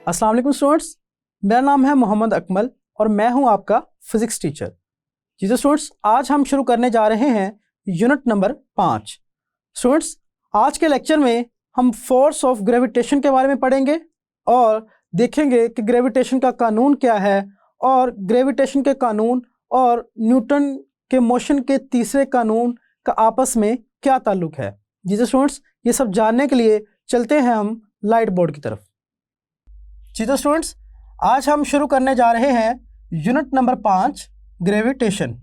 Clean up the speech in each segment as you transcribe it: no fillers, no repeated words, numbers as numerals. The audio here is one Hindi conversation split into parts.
अस्सलाम वालेकुम स्टूडेंट्स, मेरा नाम है मोहम्मद अकमल और मैं हूं आपका फिज़िक्स टीचर। जी तो स्टूडेंट्स, आज हम शुरू करने जा रहे हैं यूनिट नंबर 5। स्टूडेंट्स, आज के लेक्चर में हम फोर्स ऑफ ग्रेविटेशन के बारे में पढ़ेंगे और देखेंगे कि ग्रेविटेशन का कानून क्या है और ग्रेविटेशन के कानून और न्यूटन के मोशन के तीसरे कानून का आपस में क्या ताल्लुक है। जी तो स्टूडेंट्स, ये सब जानने के लिए चलते हैं हम लाइट बोर्ड की तरफ। जी तो स्टूडेंट्स, आज हम शुरू करने जा रहे हैं यूनिट नंबर 5, ग्रेविटेशन।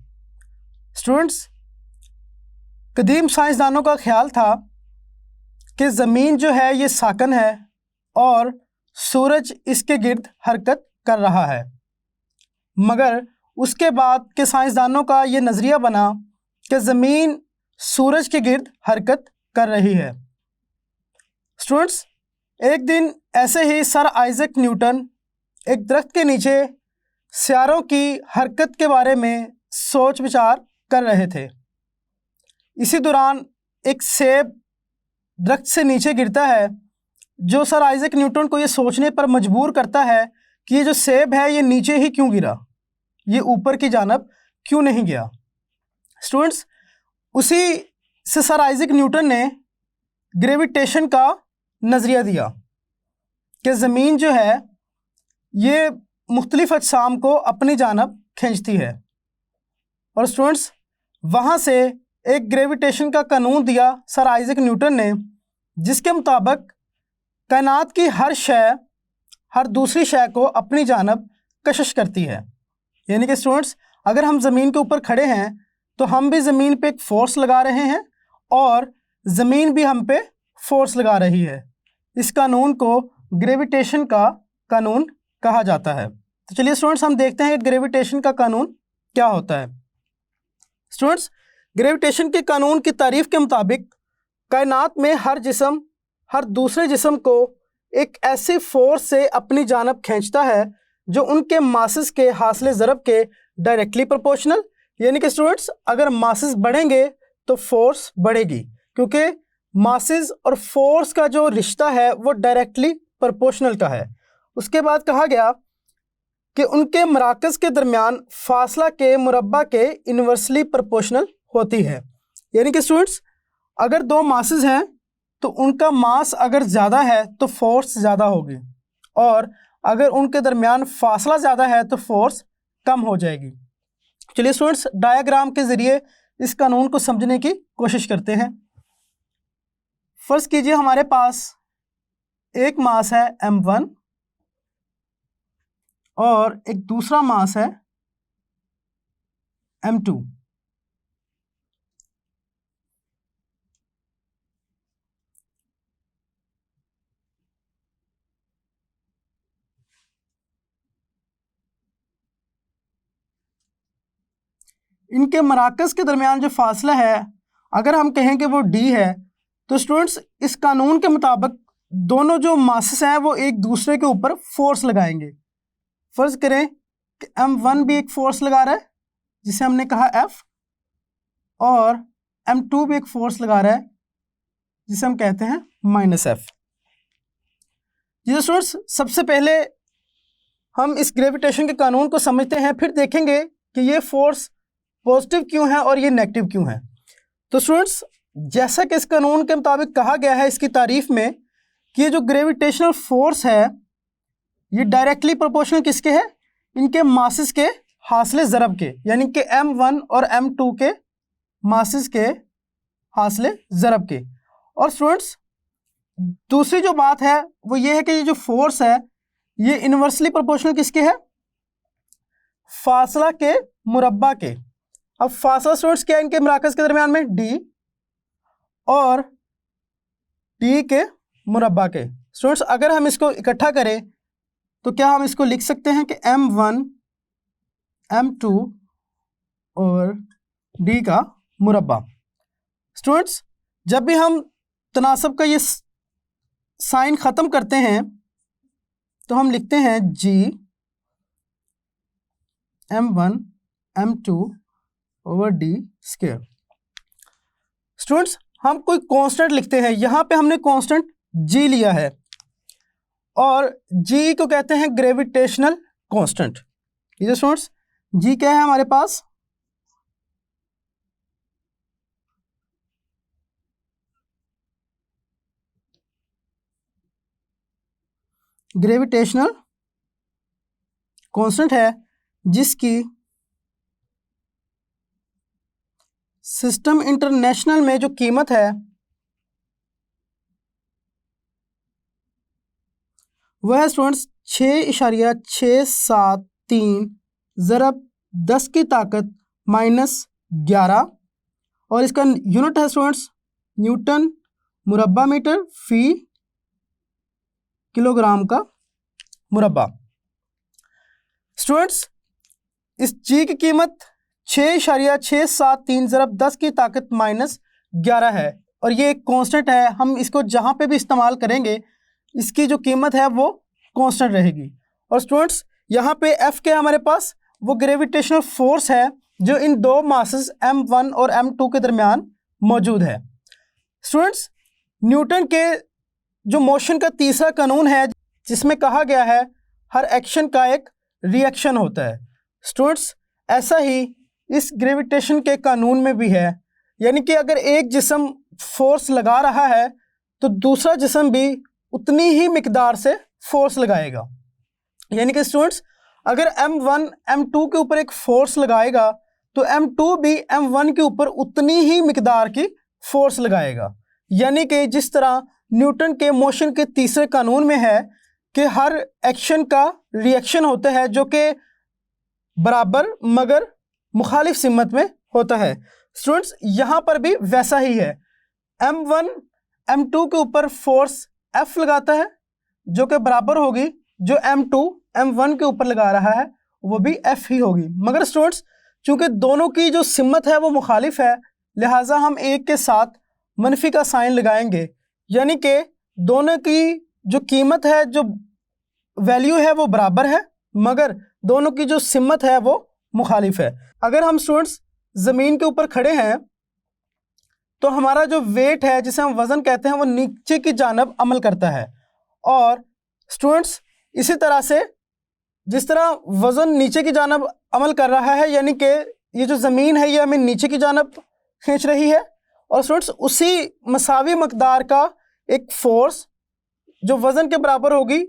स्टूडेंट्स, कदीम साइंसदानों का ख्याल था कि ज़मीन जो है ये साकन है और सूरज इसके गिर्द हरकत कर रहा है, मगर उसके बाद के साइंसदानों का ये नज़रिया बना कि ज़मीन सूरज के गिर्द हरकत कर रही है। स्टूडेंट्स, एक दिन ऐसे ही सर आइजैक न्यूटन एक दरख्त के नीचे सियारों की हरकत के बारे में सोच विचार कर रहे थे। इसी दौरान एक सेब दरख्त से नीचे गिरता है, जो सर आइजैक न्यूटन को ये सोचने पर मजबूर करता है कि ये जो सेब है ये नीचे ही क्यों गिरा, ये ऊपर की जानब क्यों नहीं गया। स्टूडेंट्स, उसी से सर आइजैक न्यूटन ने ग्रेविटेशन का नज़रिया दिया कि ज़मीन जो है ये मुख्तलिफ़ अजसाम को अपनी जानब खींचती है। और स्टूडेंट्स, वहाँ से एक ग्रेविटेशन का कानून दिया सर आइजैक न्यूटन ने, जिसके मुताबिक कायनात की हर शय हर दूसरी शय को अपनी जानब कशिश करती है। यानी कि स्टूडेंट्स, अगर हम ज़मीन के ऊपर खड़े हैं तो हम भी ज़मीन पे एक फ़ोर्स लगा रहे हैं और ज़मीन भी हम पे फोर्स लगा रही है। इस कानून को ग्रेविटेशन का कानून कहा जाता है। तो चलिए स्टूडेंट्स, हम देखते हैं कि ग्रेविटेशन का कानून क्या होता है। स्टूडेंट्स, ग्रेविटेशन के कानून की तारीफ के मुताबिक कायनात में हर जिस्म हर दूसरे जिस्म को एक ऐसी फोर्स से अपनी जानब खींचता है जो उनके मासेस के हासिल ज़रब के डायरेक्टली प्रोपोर्शनल। यानी कि स्टूडेंट्स, अगर मासेस बढ़ेंगे तो फोर्स बढ़ेगी, क्योंकि मासेस और फोर्स का जो रिश्ता है वो डायरेक्टली प्रोपोर्शनल का है। उसके बाद कहा गया कि उनके मराकज़ के दरमियान फासला के मुरब्बा के इन्वर्सली प्रोपोर्शनल होती है। यानी कि स्टूडेंट्स, अगर दो मासेस हैं तो उनका मास अगर ज़्यादा है तो फोर्स ज़्यादा होगी, और अगर उनके दरमियान फासला ज़्यादा है तो फोर्स कम हो जाएगी। चलिए स्टूडेंट्स, डायग्राम के ज़रिए इस कानून को समझने की कोशिश करते हैं। फ़र्ज़ कीजिए हमारे पास एक मास है m1 और एक दूसरा मास है m2। इनके मराकज़ के दरमियान जो फासला है, अगर हम कहें कि वो d है, तो स्टूडेंट्स इस कानून के मुताबिक दोनों जो मासेस हैं वो एक दूसरे के ऊपर फोर्स लगाएंगे। फ़र्ज़ करें कि m1 भी एक फोर्स लगा रहा है जिसे हमने कहा F, और m2 भी एक फोर्स लगा रहा है जिसे हम कहते हैं -F। जी स्टूडेंट्स, सबसे पहले हम इस ग्रेविटेशन के कानून को समझते हैं, फिर देखेंगे कि ये फोर्स पॉजिटिव क्यों है और ये नेगेटिव क्यों है। तो स्टूडेंट्स, जैसा कि इस कानून के मुताबिक कहा गया है इसकी तारीफ में कि ये जो ग्रेविटेशनल फोर्स है ये डायरेक्टली प्रोपोर्शनल किसके है, इनके मासेस के हासिल ज़रब के, यानी कि m1 और m2 के मासेस के हासिल ज़रब के। और स्टूडेंट्स, दूसरी जो बात है वो ये है कि ये जो फोर्स है ये इन्वर्सली प्रोपोर्शनल किसके है, फासला के मुरब्बा के। अब फासला स्टूडेंट्स क्या है, इनके मराकज़ के दरमियान में d और d के मुरब्बा के। स्टूडेंट्स, अगर हम इसको इकट्ठा करें तो क्या हम इसको लिख सकते हैं कि m1 m2 और d का मुरब्बा। स्टूडेंट्स, जब भी हम तनासब का ये साइन ख़त्म करते हैं तो हम लिखते हैं g m1 m2 over d square. Students, हम कोई कांस्टेंट लिखते हैं, यहाँ पे हमने कांस्टेंट g लिया है और जी को कहते हैं ग्रेविटेशनल कांस्टेंट। ठीक है स्टूडेंट्स, जी क्या है हमारे पास, ग्रेविटेशनल कांस्टेंट है जिसकी सिस्टम इंटरनेशनल में जो कीमत है वह है स्टूडेंट्स 6.673 ज़रब 10 की ताकत -11 और इसका यूनिट है स्टूडेंट्स न्यूटन मुरब्बा मीटर फी किलोग्राम का मुरब्बा। स्टूडेंट्स इस जी की कीमत 6.673 ज़रब 10 की ताकत -11 है और ये एक कांस्टेंट है। हम इसको जहाँ पे भी इस्तेमाल करेंगे इसकी जो कीमत है वो कांस्टेंट रहेगी। और स्टूडेंट्स यहाँ पे एफ के हमारे पास वो ग्रेविटेशनल फोर्स है जो इन दो मासेस m1 और m2 के दरमियान मौजूद है। स्टूडेंट्स न्यूटन के जो मोशन का तीसरा कानून है जिसमें कहा गया है हर एक्शन का एक रिएक्शन होता है। स्टूडेंट्स ऐसा ही इस ग्रेविटेशन के कानून में भी है, यानी कि अगर एक जिस्म फोर्स लगा रहा है तो दूसरा जिस्म भी उतनी ही मिकदार से फोर्स लगाएगा। यानी कि स्टूडेंट्स अगर m1 m2 के ऊपर एक फोर्स लगाएगा तो m2 भी m1 के ऊपर उतनी ही मिकदार की फोर्स लगाएगा। यानी कि जिस तरह न्यूटन के मोशन के तीसरे कानून में है कि हर एक्शन का रिएक्शन होता है जो कि बराबर मगर मुखालिफ सिमत में होता है। स्टूडेंट्स यहाँ पर भी वैसा ही है, m1 m2 के ऊपर फोर्स F लगाता है जो कि बराबर होगी जो m2 m1 के ऊपर लगा रहा है वो भी F ही होगी। मगर स्टूडेंट्स चूंकि दोनों की जो सिमत है वो मुखालिफ है लिहाजा हम एक के साथ मनफी का साइन लगाएंगे, यानी कि दोनों की जो कीमत है जो वैल्यू है वो बराबर है मगर दोनों की जो सिमत है वो मुखालिफ है। अगर हम स्टूडेंट्स ज़मीन के ऊपर खड़े हैं तो हमारा जो वेट है जिसे हम वज़न कहते हैं वो नीचे की जानब अमल करता है। और स्टूडेंट्स इसी तरह से जिस तरह वज़न नीचे की जानब अमल कर रहा है यानी कि ये जो ज़मीन है ये हमें नीचे की जानब खींच रही है और स्टूडेंट्स उसी मसावी मकदार का एक फोर्स जो वज़न के बराबर होगी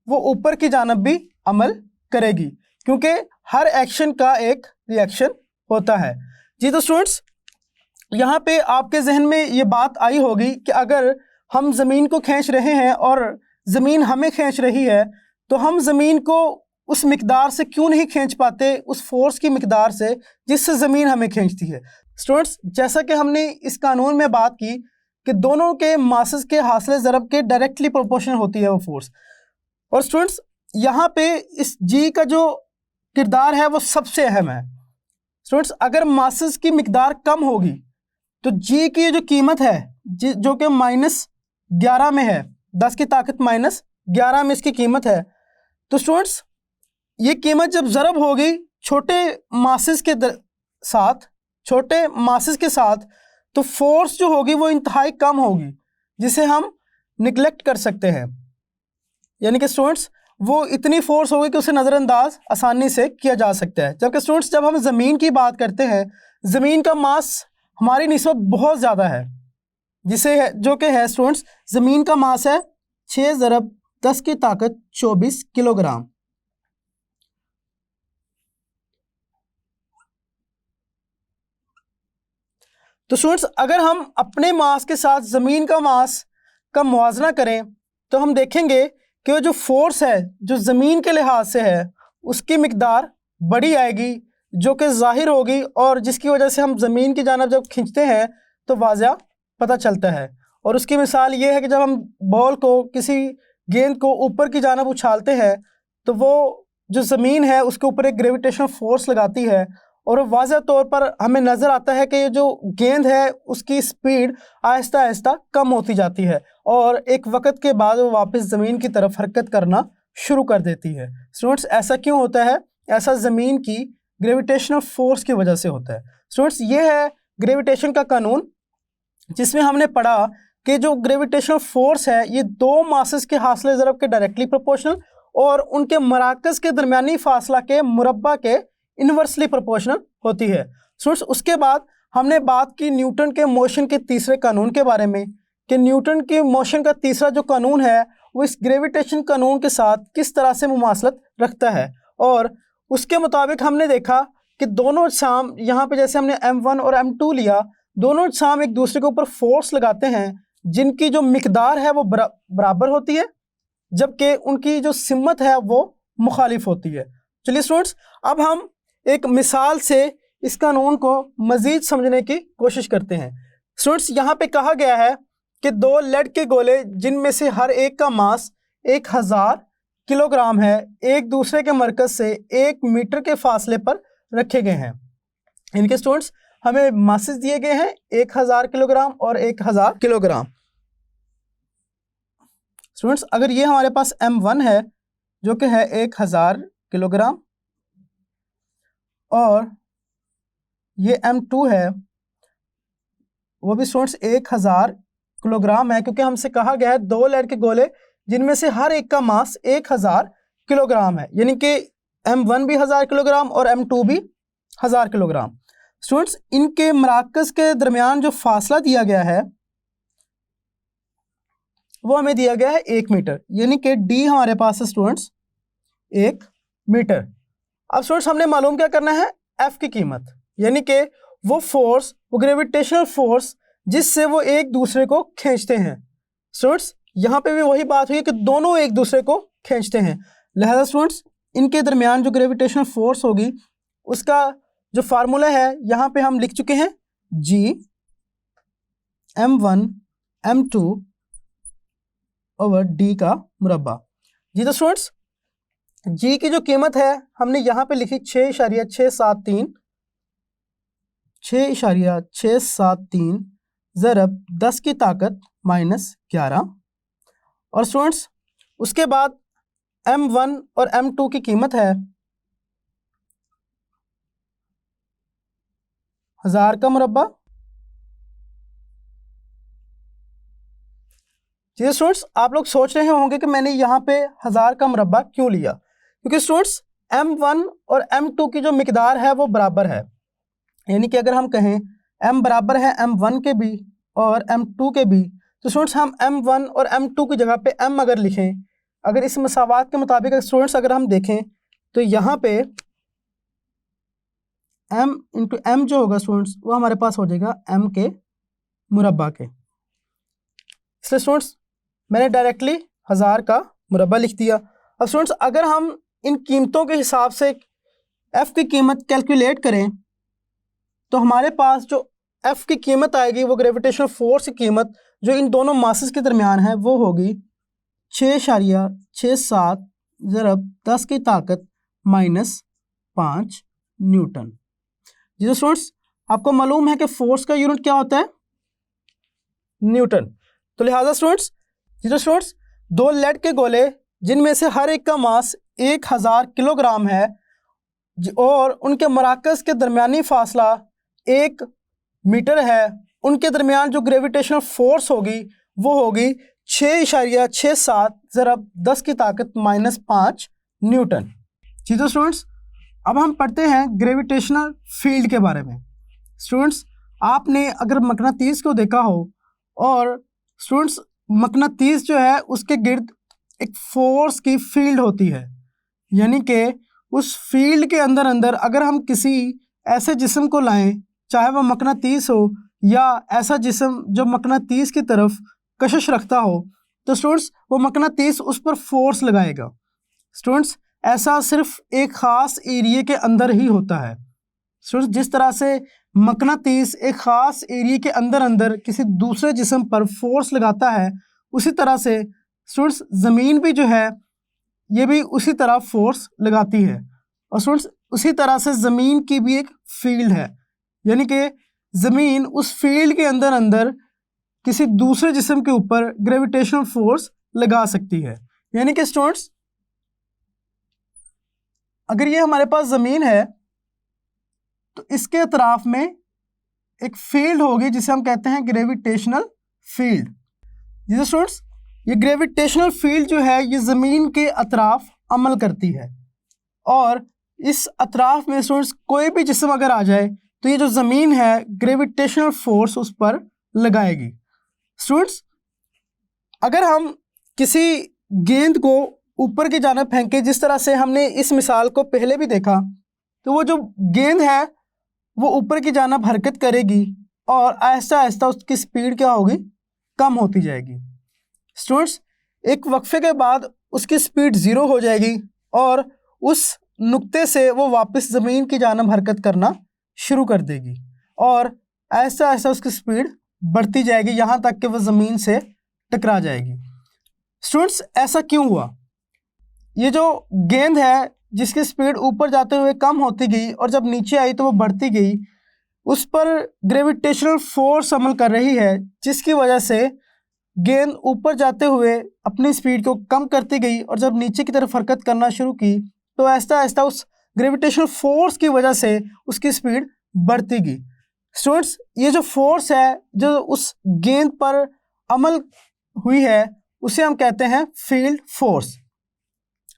वो ऊपर की जानब भी अमल करेगी क्योंकि हर एक्शन का एक रिएक्शन होता है। जी तो स्टूडेंट्स यहाँ पे आपके जहन में ये बात आई होगी कि अगर हम ज़मीन को खींच रहे हैं और ज़मीन हमें खींच रही है तो हम ज़मीन को उस मिकदार से क्यों नहीं खींच पाते, उस फोर्स की मिकदार से जिससे ज़मीन हमें खींचती है। स्टूडेंट्स जैसा कि हमने इस कानून में बात की कि दोनों के मासेस के हासिल ज़रब के डायरेक्टली प्रोपोर्शनल होती है वो फोर्स। और स्टूडेंट्स यहाँ पे इस जी का जो किरदार है वो सबसे अहम है। स्टूडेंट्स अगर मासेस की मिकदार कम होगी तो जी की जो कीमत है जो कि -11 में है, 10 की ताकत -11 में इसकी कीमत है, तो स्टूडेंट्स ये कीमत जब ज़रब होगी छोटे मासेस के साथ तो फोर्स जो होगी वो इंतहाई कम होगी जिसे हम निगलेक्ट कर सकते हैं। यानी कि स्टूडेंट्स वो इतनी फोर्स होगी कि उसे नज़रअंदाज आसानी से किया जा सकता है। जबकि स्टूडेंट्स जब हम ज़मीन की बात करते हैं ज़मीन का मास हमारी निस्बत बहुत ज़्यादा है जो कि है स्टूडेंट्स ज़मीन का मास है 6 ज़रब 10 की ताकत 24 किलोग्राम। तो स्टूडेंट्स अगर हम अपने मास के साथ ज़मीन का मास का मुआवजा करें तो हम देखेंगे कि वो जो फोर्स है जो ज़मीन के लिहाज से है उसकी मिकदार बड़ी आएगी जो कि ज़ाहिर होगी और जिसकी वजह से हम ज़मीन की जानब जब खींचते हैं तो वाज़ा पता चलता है। और उसकी मिसाल ये है कि जब हम बॉल को किसी गेंद को ऊपर की जानब उछालते हैं तो वो जो ज़मीन है उसके ऊपर एक ग्रेविटेशनल फोर्स लगाती है और वाज़ह तौर पर हमें नज़र आता है कि ये जो गेंद है उसकी स्पीड आहिस्ता आहिस्ता कम होती जाती है और एक वक्त के बाद वो वापस ज़मीन की तरफ हरकत करना शुरू कर देती है। स्टूडेंट्स ऐसा क्यों होता है? ऐसा ज़मीन की ग्रेविटेशनल फोर्स की वजह से होता है। स्टूडेंट्स ये है ग्रेविटेशन का कानून जिसमें हमने पढ़ा कि जो ग्रेविटेशनल फोर्स है ये दो मासेस के हासिल ज़रब के डायरेक्टली प्रोपोर्शनल और उनके मराकज़ के दरमियानी फासला के मुरब्बा के इन्वर्सली प्रोपोर्शनल होती है। स्टूडेंट्स, उसके बाद हमने बात की न्यूटन के मोशन के तीसरे कानून के बारे में कि न्यूटन की मोशन का तीसरा जो कानून है वो इस ग्रेविटेशन कानून के साथ किस तरह से मुमासलत रखता है। और उसके मुताबिक हमने देखा कि दोनों अजसाम, यहाँ पे जैसे हमने M1 और M2 लिया, दोनों अजसाम एक दूसरे के ऊपर फोर्स लगाते हैं जिनकी जो मिकदार है वो बराबर होती है, जबकि उनकी जो सिमत है वो मुखालिफ होती है। चलिए स्टूडेंट्स, अब हम एक मिसाल से इस कानून को मज़ीद समझने की कोशिश करते हैं। स्टूडेंट्स, यहाँ पे कहा गया है कि दो लेड के गोले जिनमें से हर एक का मास 1000 किलोग्राम है, एक दूसरे के मरकज़ से 1 मीटर के फासले पर रखे गए हैं। इनके स्टूडेंट्स हमें मासेस दिए गए हैं 1000 किलोग्राम और 1000 किलोग्राम। स्टूडेंट्स, अगर ये हमारे पास M1 है जो कि है 1000 किलोग्राम और ये M2 है वो भी स्टूडेंट्स 1000 किलोग्राम है, क्योंकि हमसे कहा गया है दो लेड के गोले जिनमें से हर एक का मास 1000 किलोग्राम है, यानी कि M1 भी 1000 किलोग्राम और M2 भी 1000 किलोग्राम। स्टूडेंट्स, इनके मराकज़ के दरमियान जो फासला दिया गया है वो हमें दिया गया है 1 मीटर, यानी कि D हमारे पास है स्टूडेंट्स 1 मीटर। अब स्टूडेंट्स हमने मालूम क्या करना है, F की कीमत, यानी कि वो फोर्स, वो ग्रेविटेशनल फोर्स जिससे वो एक दूसरे को खींचते हैं। स्टूडेंट्स, यहाँ पे भी वही बात हुई कि दोनों एक दूसरे को खींचते हैं, लिहाजा स्टूडेंट्स इनके दरमियान जो ग्रेविटेशनल फोर्स होगी उसका जो फार्मूला है यहाँ पे हम लिख चुके हैं, G M1 M2 over D का मुरब्बा। जी तो स्टूडेंट्स, G की जो कीमत है हमने यहाँ पे लिखी 6.673 ज़रब 10 की ताकत -11। और स्टूडेंट्स उसके बाद M1 और M2 की कीमत है 1000 का मुरब्बा। जी स्टूडेंट्स, आप लोग सोच रहे होंगे कि मैंने यहाँ पे 1000 का मुरब्बा क्यों लिया, क्योंकि स्टूडेंट्स M1 और M2 की जो मिकदार है वो बराबर है, यानी कि अगर हम कहें M बराबर है M1 के भी और M2 के भी, तो स्टूडेंट्स हम M1 और M2 की जगह पे M अगर लिखें, अगर इस मसावात के मुताबिक स्टूडेंट्स अगर हम देखें तो यहाँ पे M इंटू M जो होगा स्टूडेंट्स वो हमारे पास हो जाएगा M के मुरब्बा के। इसलिए स्टूडेंट्स मैंने डायरेक्टली 1000 का मुरब्बा लिख दिया। अब स्टूडेंट्स अगर हम इन कीमतों के हिसाब से F की कीमत कैलकुलेट करें तो हमारे पास जो F की कीमत आएगी वो ग्रेविटेशनल फोर्स की कीमत जो इन दोनों मासेस के दरमियान है वो होगी 6.67 ज़रब 10 की ताकत -5 न्यूटन। जी तो स्टूडेंट्स आपको मालूम है कि फोर्स का यूनिट क्या होता है, न्यूटन। तो लिहाजा स्टूडेंट्स दो लेड के गोले जिनमें से हर एक का मास 1000 किलोग्राम है और उनके मराकज़ के दरमियानी फासला 1 मीटर है, उनके दरमियान जो ग्रेविटेशनल फोर्स होगी वो होगी 6.67 ज़रब 10 की ताकत -5 न्यूटन। जी तो स्टूडेंट्स अब हम पढ़ते हैं ग्रेविटेशनल फील्ड के बारे में। स्टूडेंट्स आपने अगर मकनातीस को देखा हो और स्टूडेंट्स मकनातीस जो है उसके गिर्द एक फोर्स की फील्ड होती है, यानी कि उस फील्ड के अंदर अगर हम किसी ऐसे जिस्म को लाएं, चाहे वह मकनातीस हो या ऐसा जिस्म जो मकनातीस की तरफ कशिश रखता हो, तो स्टूडेंट्स वो मकनातीस उस पर फोर्स लगाएगा। स्टूडेंट्स ऐसा सिर्फ एक ख़ास एरिया के अंदर ही होता है। स्टूडेंट्स जिस तरह से मकनातीस एक ख़ास एरिया के अंदर किसी दूसरे जिस्म पर फोर्स लगाता है, उसी तरह से स्टूडेंट्स ज़मीन भी जो है ये भी उसी तरह फोर्स लगाती है। और स्टूडेंट्स उसी तरह से ज़मीन की भी एक फील्ड है, यानी कि ज़मीन उस फील्ड के अंदर किसी दूसरे जिस्म के ऊपर ग्रेविटेशनल फोर्स लगा सकती है। यानी कि स्टूडेंट्स अगर ये हमारे पास ज़मीन है तो इसके अतराफ में एक फील्ड होगी जिसे हम कहते हैं ग्रेविटेशनल फील्ड। जी स्टूडेंट्स, ये ग्रेविटेशनल फील्ड जो है ये ज़मीन के अतराफ अमल करती है और इस अतराफ में स्टूडेंट्स कोई भी जिस्म अगर आ जाए तो ये जो ज़मीन है ग्रेविटेशनल फोर्स उस पर लगाएगी। स्टूडेंट्स, अगर हम किसी गेंद को ऊपर की जानिब फेंके, जिस तरह से हमने इस मिसाल को पहले भी देखा, तो वो जो गेंद है वो ऊपर की जानिब हरकत करेगी और आहिस्ता आहिस्ता उसकी स्पीड क्या होगी, कम होती जाएगी। स्टूडेंट्स, एक वक्फे के बाद उसकी स्पीड 0 हो जाएगी और उस नुक्ते से वो वापस ज़मीन की जानिब हरकत करना शुरू कर देगी और आहिस्ता आहिस्ता उसकी स्पीड बढ़ती जाएगी यहाँ तक कि वह ज़मीन से टकरा जाएगी। स्टूडेंट्स, ऐसा क्यों हुआ? ये जो गेंद है जिसकी स्पीड ऊपर जाते हुए कम होती गई और जब नीचे आई तो वो बढ़ती गई, उस पर ग्रेविटेशनल फोर्स अमल कर रही है, जिसकी वजह से गेंद ऊपर जाते हुए अपनी स्पीड को कम करती गई और जब नीचे की तरफ हरकत करना शुरू की तो आहिस्ता आहिस्ता उस ग्रेविटेशनल फोर्स की वजह से उसकी स्पीड बढ़ती गई। स्टूडेंट्स, ये जो फोर्स है जो उस गेंद पर अमल हुई है उसे हम कहते हैं फील्ड फोर्स।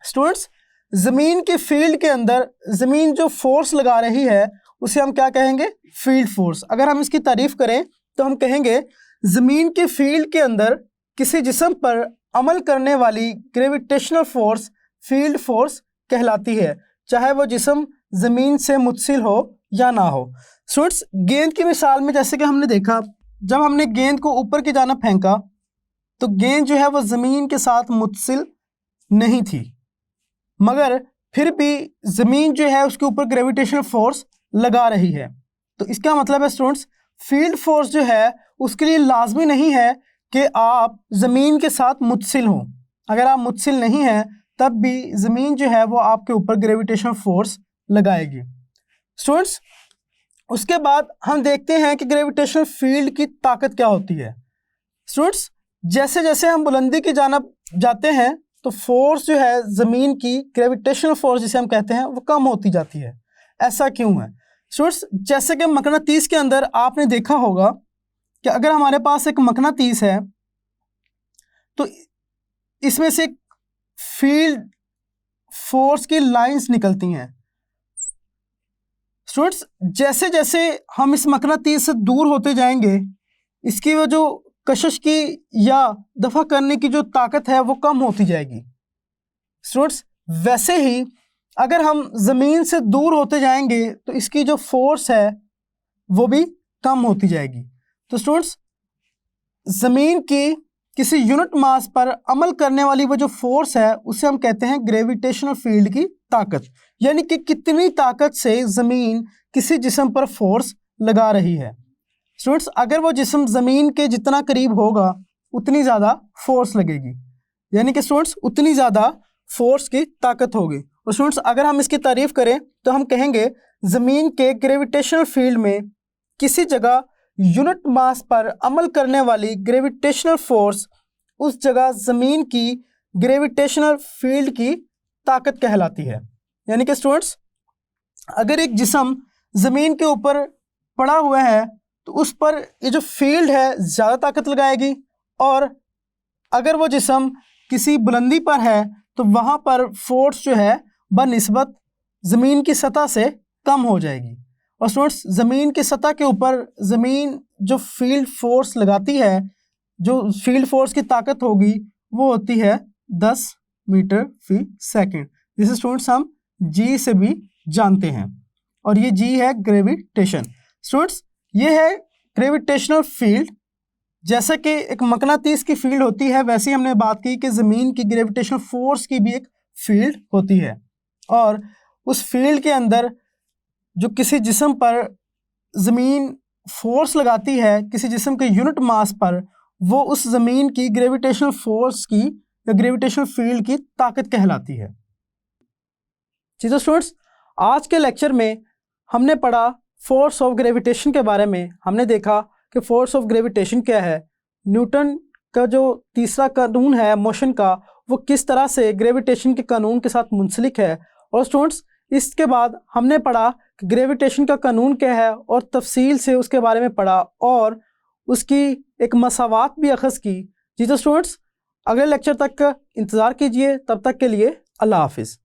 स्टूडेंट्स, ज़मीन के फील्ड के अंदर ज़मीन जो फोर्स लगा रही है उसे हम क्या कहेंगे, फील्ड फोर्स। अगर हम इसकी तारीफ करें तो हम कहेंगे ज़मीन के फील्ड के अंदर किसी जिस्म पर अमल करने वाली ग्रेविटेशनल फोर्स फील्ड फोर्स कहलाती है, चाहे वो जिस्म ज़मीन से मुत्सिल हो या ना हो। स्टूडेंट्स, गेंद की मिसाल में जैसे कि हमने देखा, जब हमने गेंद को ऊपर की जानिब फेंका तो गेंद जो है वो ज़मीन के साथ मुत्सिल नहीं थी, मगर फिर भी ज़मीन जो है उसके ऊपर ग्रेविटेशनल फोर्स लगा रही है। तो इसका मतलब है स्टूडेंट्स, फील्ड फोर्स जो है उसके लिए लाजमी नहीं है कि आप ज़मीन के साथ मुत्सिल हों। अगर आप मुत्सिल नहीं हैं तब भी ज़मीन जो है वो आपके ऊपर ग्रेविटेशनल फोर्स लगाएगी। स्टूडेंट्स, उसके बाद हम देखते हैं कि ग्रेविटेशनल फील्ड की ताकत क्या होती है। स्टूडेंट्स, जैसे जैसे हम बुलंदी की जानिब जाते हैं तो फोर्स जो है ज़मीन की ग्रेविटेशनल फोर्स जिसे हम कहते हैं वो कम होती जाती है। ऐसा क्यों है? स्टूडेंट्स, जैसे कि मकनातीस के अंदर आपने देखा होगा कि अगर हमारे पास एक मकनातीस है तो इसमें से फील्ड फोर्स की लाइंस निकलती हैं। स्टूडेंट्स, जैसे जैसे हम इस मकनातीस से दूर होते जाएंगे इसकी वो जो कशिश की या दफ़ा करने की जो ताकत है वो कम होती जाएगी। स्टूडेंट्स, वैसे ही अगर हम ज़मीन से दूर होते जाएंगे तो इसकी जो फोर्स है वो भी कम होती जाएगी। तो स्टूडेंट्स, ज़मीन की किसी यूनिट मास पर अमल करने वाली वो जो फोर्स है उसे हम कहते हैं ग्रेविटेशनल फील्ड की ताकत, यानी कि कितनी ताकत से ज़मीन किसी जिस्म पर फोर्स लगा रही है। स्टूडेंट्स, अगर वो जिस्म ज़मीन के जितना करीब होगा उतनी ज़्यादा फोर्स लगेगी, यानी कि स्टूडेंट्स उतनी ज़्यादा फोर्स की ताकत होगी। और स्टूडेंट्स, अगर हम इसकी तारीफ़ करें तो हम कहेंगे ज़मीन के ग्रेविटेशनल फील्ड में किसी जगह यूनिट मास पर अमल करने वाली ग्रेविटेशनल फोर्स उस जगह ज़मीन की ग्रेविटेशनल फील्ड की ताकत कहलाती है। यानी कि स्टूडेंट्स, अगर एक जिस्म ज़मीन के ऊपर पड़ा हुआ है तो उस पर ये जो फील्ड है ज़्यादा ताकत लगाएगी, और अगर वो जिस्म किसी बुलंदी पर है तो वहाँ पर फोर्स जो है बनिस्बत ज़मीन की सतह से कम हो जाएगी। और स्टूडेंट्स, ज़मीन की सतह के ऊपर ज़मीन जो फील्ड फोर्स लगाती है, जो फील्ड फोर्स की ताकत होगी वो होती है 10 मीटर फी सेकेंड, जिसे स्टूडेंट्स हम जी से भी जानते हैं, और ये जी है ग्रेविटेशन। स्टूडेंट्स, ये है ग्रेविटेशनल फील्ड। जैसे कि एक मकनातीस की फील्ड होती है वैसे ही हमने बात की कि ज़मीन की ग्रेविटेशनल फोर्स की भी एक फील्ड होती है, और उस फील्ड के अंदर जो किसी जिस्म पर ज़मीन फोर्स लगाती है किसी जिस्म के यूनिट मास पर, वो उस ज़मीन की ग्रेविटेशनल फोर्स की या ग्रेविटेशनल फील्ड की ताकत कहलाती है। जी तो स्टूडेंट्स, आज के लेक्चर में हमने पढ़ा फोर्स ऑफ ग्रेविटेशन के बारे में। हमने देखा कि फोर्स ऑफ ग्रेविटेशन क्या है, न्यूटन का जो तीसरा कानून है मोशन का वो किस तरह से ग्रेविटेशन के कानून के साथ मुंसलिक है, और स्टूडेंट्स इसके बाद हमने पढ़ा कि ग्रेविटेशन का कानून क्या है और तफसील से उसके बारे में पढ़ा, और उसकी एक मसावात भी अखज़ की जी तो स्टूडेंट्स, अगले लेक्चर तक का इंतज़ार कीजिए। तब तक के लिए अल्लाह हाफिज़।